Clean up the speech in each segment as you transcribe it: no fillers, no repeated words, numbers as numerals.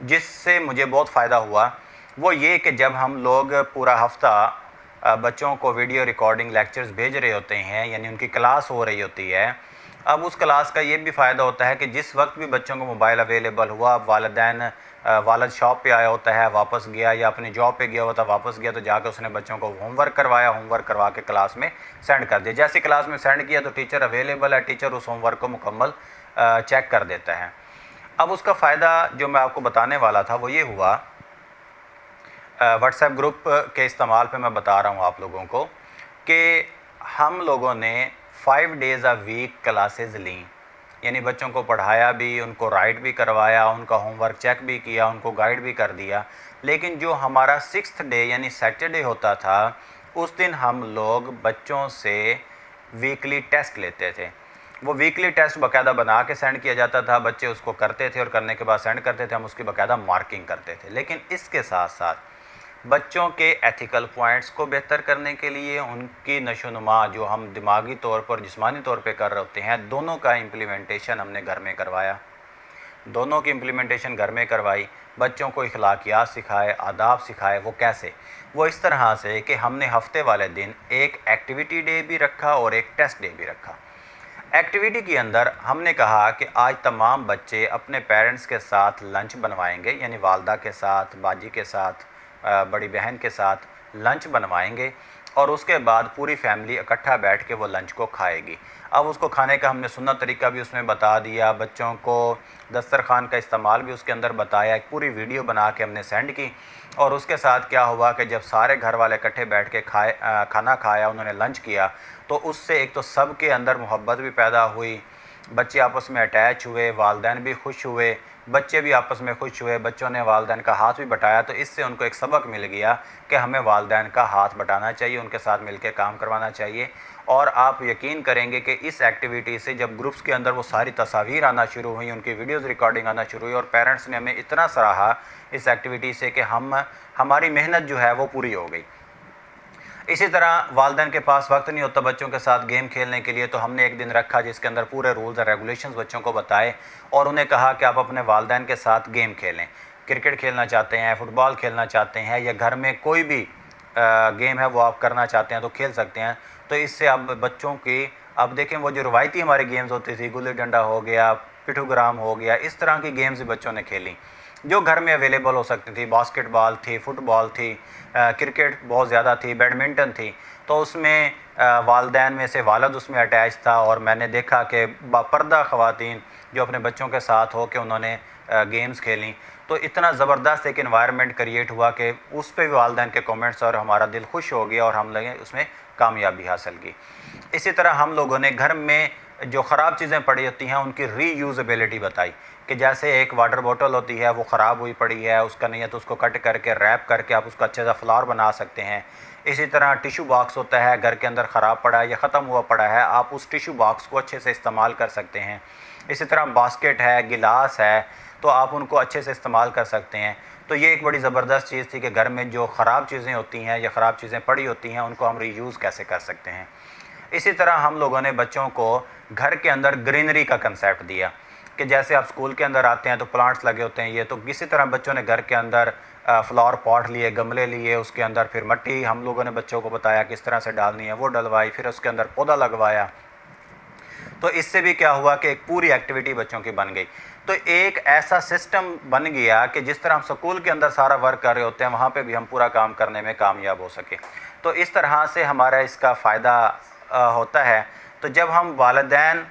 جس سے مجھے بہت فائدہ ہوا وہ یہ کہ جب ہم لوگ پورا ہفتہ بچوں کو ویڈیو ریکارڈنگ لیکچرز بھیج رہے ہوتے ہیں، یعنی ان کی کلاس ہو رہی ہوتی ہے، اب اس کلاس کا یہ بھی فائدہ ہوتا ہے کہ جس وقت بھی بچوں کو موبائل اویلیبل ہوا، والد شاپ پہ آیا ہوتا ہے، واپس گیا، یا اپنی جاب پہ گیا ہوتا ہے واپس گیا، تو جا کے اس نے بچوں کو ہوم ورک کروایا، ہوم ورک کروا کے کلاس میں سینڈ کر دیا۔ جیسے کلاس میں سینڈ کیا تو ٹیچر اویلیبل ہے، ٹیچر اس ہوم ورک کو مکمل چیک کر دیتا ہے۔ اب اس کا فائدہ جو میں آپ کو بتانے والا تھا وہ یہ ہوا، واٹس ایپ گروپ کے استعمال پہ میں بتا رہا ہوں آپ لوگوں کو کہ ہم لوگوں نے 5 days a week کلاسز لیں، یعنی بچوں کو پڑھایا بھی، ان کو رائٹ بھی کروایا، ان کا ہوم ورک چیک بھی کیا، ان کو گائیڈ بھی کر دیا۔ لیکن جو ہمارا 6th ڈے یعنی سیٹرڈے ہوتا تھا، اس دن ہم لوگ بچوں سے ویکلی ٹیسٹ لیتے تھے۔ وہ ویکلی ٹیسٹ باقاعدہ بنا کے سینڈ کیا جاتا تھا، بچے اس کو کرتے تھے اور کرنے کے بعد سینڈ کرتے تھے، ہم اس کی باقاعدہ مارکنگ کرتے تھے۔ لیکن اس کے ساتھ ساتھ بچوں کے ایتھیکل پوائنٹس کو بہتر کرنے کے لیے ان کی نشو و نما جو ہم دماغی طور پر جسمانی طور پہ کر رہے ہوتے ہیں، دونوں کا امپلیمنٹیشن ہم نے گھر میں کروایا، دونوں کی امپلیمنٹیشن گھر میں کروائی۔ بچوں کو اخلاقیات سکھائے، آداب سکھائے۔ وہ کیسے؟ وہ اس طرح سے کہ ہم نے ہفتے والے دن ایک ایکٹیویٹی ڈے بھی رکھا اور ایک ٹیسٹ ڈے بھی رکھا۔ ایکٹیویٹی کے اندر ہم نے کہا کہ آج تمام بچے اپنے پیرنٹس کے ساتھ لنچ بنوائیں گے، یعنی والدہ کے ساتھ، باجی کے ساتھ، بڑی بہن کے ساتھ لنچ بنوائیں گے، اور اس کے بعد پوری فیملی اکٹھا بیٹھ کے وہ لنچ کو کھائے گی۔ اب اس کو کھانے کا ہم نے سنت طریقہ بھی اس میں بتا دیا، بچوں کو دسترخوان کا استعمال بھی اس کے اندر بتایا، ایک پوری ویڈیو بنا کے ہم نے سینڈ کی۔ اور اس کے ساتھ کیا ہوا کہ جب سارے گھر والے اکٹھے بیٹھ کے کھانا کھایا، انہوں نے لنچ کیا، تو اس سے ایک تو سب کے اندر محبت بھی پیدا ہوئی، بچے آپس میں اٹیچ ہوئے، والدین بھی خوش ہوئے، بچے بھی آپس میں خوش ہوئے، بچوں نے والدین کا ہاتھ بھی بٹایا۔ تو اس سے ان کو ایک سبق مل گیا کہ ہمیں والدین کا ہاتھ بٹانا چاہیے، ان کے ساتھ مل کے کام کروانا چاہیے۔ اور آپ یقین کریں گے کہ اس ایکٹیویٹی سے جب گروپس کے اندر وہ ساری تصاویر آنا شروع ہوئیں، ان کی ویڈیوز ریکارڈنگ آنا شروع ہوئی، اور پیرنٹس نے ہمیں اتنا سراہا اس ایکٹیویٹی سے کہ ہماری محنت جو ہے وہ پوری ہو گئی۔ اسی طرح والدین کے پاس وقت نہیں ہوتا بچوں کے ساتھ گیم کھیلنے کے لیے، تو ہم نے ایک دن رکھا جس کے اندر پورے رولز اور ریگولیشنز بچوں کو بتائے، اور انہیں کہا کہ آپ اپنے والدین کے ساتھ گیم کھیلیں۔ کرکٹ کھیلنا چاہتے ہیں، فٹ بال کھیلنا چاہتے ہیں، یا گھر میں کوئی بھی گیم ہے وہ آپ کرنا چاہتے ہیں تو کھیل سکتے ہیں۔ تو اس سے اب بچوں کی، اب دیکھیں وہ جو روایتی ہماری گیمز ہوتی تھی، گلی ڈنڈا ہو گیا، پٹھو گرام ہو گیا، اس طرح کی گیمز بچوں نے کھیلی جو گھر میں اویلیبل ہو سکتی تھی۔ باسکٹ بال تھی، فٹ بال تھی، کرکٹ بہت زیادہ تھی، بیڈمنٹن تھی۔ تو اس میں والدین میں سے والد اس میں اٹیچ تھا، اور میں نے دیکھا کہ باپردہ خواتین جو اپنے بچوں کے ساتھ ہو کے انہوں نے گیمز کھیلیں، تو اتنا زبردست ایک انوائرمنٹ کریٹ ہوا کہ اس پہ بھی والدین کے کومنٹس اور ہمارا دل خوش ہو گیا، اور ہم لوگوں نے اس میں کامیابی حاصل کی۔ اسی طرح ہم لوگوں نے گھر میں جو خراب چیزیں پڑی ہوتی ہیں ان کی ری یوزیبلٹی بتائی، کہ جیسے ایک واٹر بوٹل ہوتی ہے وہ خراب ہوئی پڑی ہے، اس کا نہیں ہے تو اس کو کٹ کر کے ریپ کر کے آپ اس کا اچھے سا فلاور بنا سکتے ہیں۔ اسی طرح ٹیشو باکس ہوتا ہے گھر کے اندر خراب پڑا ہے یا ختم ہوا پڑا ہے، آپ اس ٹیشو باکس کو اچھے سے استعمال کر سکتے ہیں۔ اسی طرح باسکٹ ہے، گلاس ہے، تو آپ ان کو اچھے سے استعمال کر سکتے ہیں۔ تو یہ ایک بڑی زبردست چیز تھی کہ گھر میں جو خراب چیزیں ہوتی ہیں یا خراب چیزیں پڑی ہوتی ہیں ان کو ہم ری یوز کیسے کر سکتے ہیں۔ اسی طرح ہم لوگوں نے بچوں کو گھر کے اندر گرینری کا کنسیپٹ دیا، کہ جیسے آپ اسکول کے اندر آتے ہیں تو پلانٹس لگے ہوتے ہیں، یہ تو کسی طرح بچوں نے گھر کے اندر فلاور پاٹ لیے، گملے لیے، اس کے اندر پھر مٹی ہم لوگوں نے بچوں کو بتایا کس طرح سے ڈالنی ہے، وہ ڈلوائی، پھر اس کے اندر پودا لگوایا۔ تو اس سے بھی کیا ہوا کہ ایک پوری ایکٹیویٹی بچوں کی بن گئی۔ تو ایک ایسا سسٹم بن گیا کہ جس طرح ہم سکول کے اندر سارا ورک کر رہے ہوتے ہیں وہاں پہ بھی ہم پورا کام کرنے میں کامیاب ہو سکے۔ تو اس طرح سے ہمارا اس کا فائدہ ہوتا ہے۔ تو جب ہم والدین،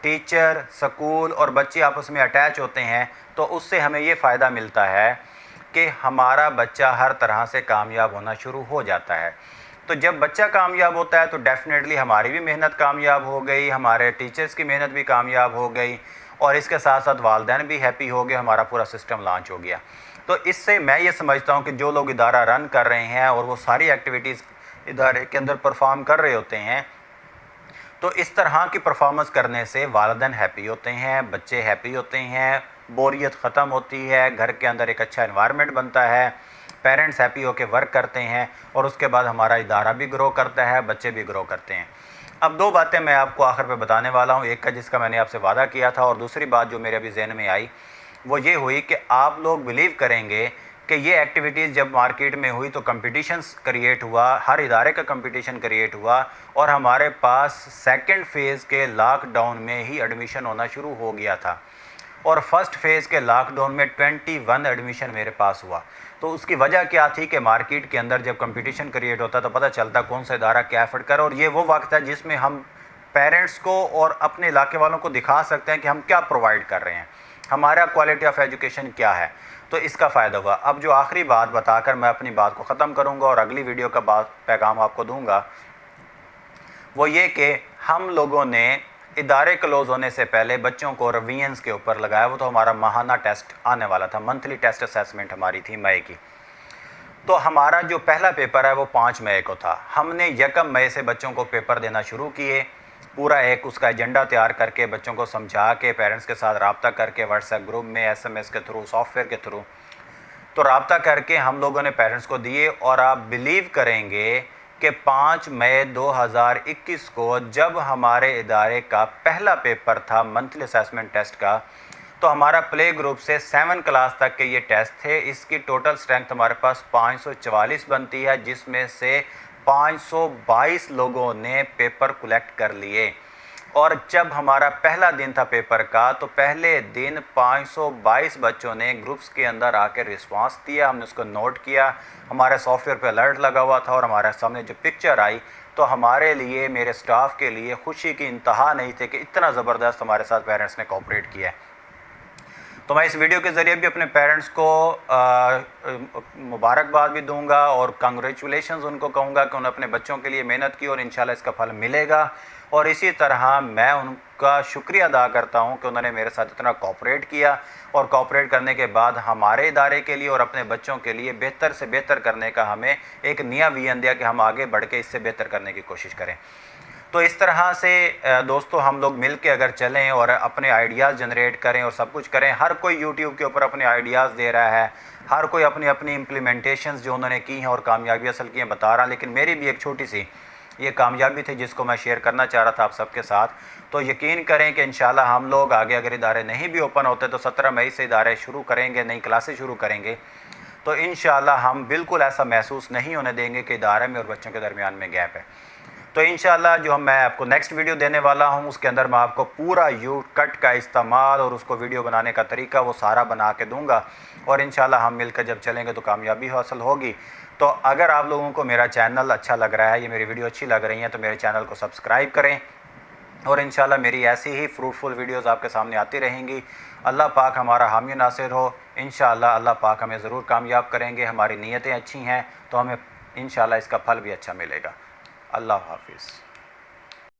ٹیچر، سکول اور بچے آپس میں اٹیچ ہوتے ہیں تو اس سے ہمیں یہ فائدہ ملتا ہے کہ ہمارا بچہ ہر طرح سے کامیاب ہونا شروع ہو جاتا ہے۔ تو جب بچہ کامیاب ہوتا ہے تو ڈیفینیٹلی ہماری بھی محنت کامیاب ہو گئی، ہمارے ٹیچرز کی محنت بھی کامیاب ہو گئی، اور اس کے ساتھ ساتھ والدین بھی ہیپی ہو گئے، ہمارا پورا سسٹم لانچ ہو گیا۔ تو اس سے میں یہ سمجھتا ہوں کہ جو لوگ ادارہ رن کر رہے ہیں اور وہ ساری ایکٹیویٹیز ادارے کے اندر پرفارم کر رہے ہوتے ہیں، تو اس طرح کی پرفارمنس کرنے سے والدین ہیپی ہوتے ہیں، بچے ہیپی ہوتے ہیں، بوریت ختم ہوتی ہے، گھر کے اندر ایک اچھا انوائرمنٹ بنتا ہے، پیرنٹس ہیپی ہو کے ورک کرتے ہیں، اور اس کے بعد ہمارا ادارہ بھی گرو کرتا ہے، بچے بھی گرو کرتے ہیں۔ اب دو باتیں میں آپ کو آخر پہ بتانے والا ہوں، ایک کا جس کا میں نے آپ سے وعدہ کیا تھا، اور دوسری بات جو میرے ابھی ذہن میں آئی وہ یہ ہوئی کہ آپ لوگ بلیو کریں گے کہ یہ ایکٹیویٹیز جب مارکیٹ میں ہوئی تو کمپٹیشنز کریٹ ہوا، ہر ادارے کا کمپٹیشن کریٹ ہوا، اور ہمارے پاس سیکنڈ فیز کے لاک ڈاؤن میں ہی ایڈمیشن ہونا شروع ہو گیا تھا، اور فرسٹ فیز کے لاک ڈاؤن میں 21 ایڈمیشن میرے پاس ہوا۔ تو اس کی وجہ کیا تھی کہ مارکیٹ کے اندر جب کمپٹیشن کریٹ ہوتا تو پتہ چلتا کون سا ادارہ کیا ایفرٹ کرے، اور یہ وہ وقت ہے جس میں ہم پیرنٹس کو اور اپنے علاقے والوں کو دکھا سکتے ہیں کہ ہم کیا پرووائڈ کر رہے ہیں، ہمارا کوالٹی آف ایجوکیشن کیا ہے۔ تو اس کا فائدہ ہوا۔ اب جو آخری بات بتا کر میں اپنی بات کو ختم کروں گا اور اگلی ویڈیو کا پیغام آپ کو دوں گا، وہ یہ کہ ہم لوگوں نے ادارے کلوز ہونے سے پہلے بچوں کو روینس کے اوپر لگایا۔ وہ تو ہمارا ماہانہ ٹیسٹ آنے والا تھا، منتھلی ٹیسٹ اسیسمنٹ ہماری تھی مئی کی۔ تو ہمارا جو پہلا پیپر ہے وہ 5 مئی کو تھا۔ ہم نے 1 مئی سے بچوں کو پیپر دینا شروع کیے، پورا ایک اس کا ایجنڈا تیار کر کے بچوں کو سمجھا کے، پیرنٹس کے ساتھ رابطہ کر کے، واٹس ایپ گروپ میں، SMS کے تھرو، سافٹ ویئر کے تھرو تو رابطہ کر کے ہم لوگوں نے پیرنٹس کو دیے۔ اور آپ بلیو کریں گے کہ 5 مئی 2021 کو جب ہمارے ادارے کا پہلا پیپر تھا منتھلی اسیسمنٹ ٹیسٹ کا، تو ہمارا پلے گروپ سے 7 کلاس تک کے یہ ٹیسٹ تھے۔ اس کی ٹوٹل اسٹرینتھ ہمارے پاس 544 بنتی ہے، جس میں سے 522 لوگوں نے پیپر کلیکٹ کر لیے۔ اور جب ہمارا پہلا دن تھا پیپر کا تو پہلے دن 522 بچوں نے گروپس کے اندر آ کے رسپانس دیا، ہم نے اس کو نوٹ کیا، ہمارے سافٹ ویئر پہ الرٹ لگا ہوا تھا، اور ہمارے سامنے جو پکچر آئی تو ہمارے لیے، میرے سٹاف کے لیے خوشی کی انتہا نہیں تھی کہ اتنا زبردست ہمارے ساتھ پیرنٹس نے کوآپریٹ کیا ہے۔ تو میں اس ویڈیو کے ذریعے بھی اپنے پیرنٹس کو مبارکباد بھی دوں گا اور کنگریچولیشنز ان کو کہوں گا کہ انہوں نے اپنے بچوں کے لیے محنت کی اور انشاءاللہ اس کا پھل ملے گا۔ اور اسی طرح میں ان کا شکریہ ادا کرتا ہوں کہ انہوں نے میرے ساتھ اتنا کوآپریٹ کیا، اور کوآپریٹ کرنے کے بعد ہمارے ادارے کے لیے اور اپنے بچوں کے لیے بہتر سے بہتر کرنے کا ہمیں ایک نیا ویژن دیا کہ ہم آگے بڑھ کے اس سے بہتر کرنے کی کوشش کریں۔ تو اس طرح سے دوستو ہم لوگ مل کے اگر چلیں اور اپنے آئیڈیاز جنریٹ کریں اور سب کچھ کریں، ہر کوئی یوٹیوب کے اوپر اپنے آئیڈیاز دے رہا ہے، ہر کوئی اپنی اپنی امپلیمنٹیشنز جو انہوں نے کی ہیں اور کامیابی حاصل کی ہیں بتا رہا، لیکن میری بھی ایک چھوٹی سی یہ کامیابی تھی جس کو میں شیئر کرنا چاہ رہا تھا آپ سب کے ساتھ۔ تو یقین کریں کہ انشاءاللہ ہم لوگ آگے اگر ادارے نہیں بھی اوپن ہوتے تو 17 مئی سے ادارے شروع کریں گے، نئی کلاسیں شروع کریں گے، تو انشاءاللہ ہم بالکل ایسا محسوس نہیں ہونے دیں گے کہ ادارے میں اور بچوں کے درمیان میں گیپ ہے۔ تو انشاءاللہ جو میں آپ کو نیکسٹ ویڈیو دینے والا ہوں اس کے اندر میں آپ کو پورا کٹ کا استعمال اور اس کو ویڈیو بنانے کا طریقہ وہ سارا بنا کے دوں گا، اور انشاءاللہ ہم مل کر جب چلیں گے تو کامیابی حاصل ہوگی۔ تو اگر آپ لوگوں کو میرا چینل اچھا لگ رہا ہے، یہ میری ویڈیو اچھی لگ رہی ہیں، تو میرے چینل کو سبسکرائب کریں، اور انشاءاللہ میری ایسی ہی فروٹفل ویڈیوز آپ کے سامنے آتی رہیں گی۔ اللہ پاک ہمارا حامی ناصر ہو۔ انشاءاللہ اللہ پاک ہمیں ضرور کامیاب کریں گے، ہماری نیتیں اچھی ہیں تو ہمیں انشاءاللہ اس کا پھل بھی اچھا ملے گا۔ اللہ حافظ۔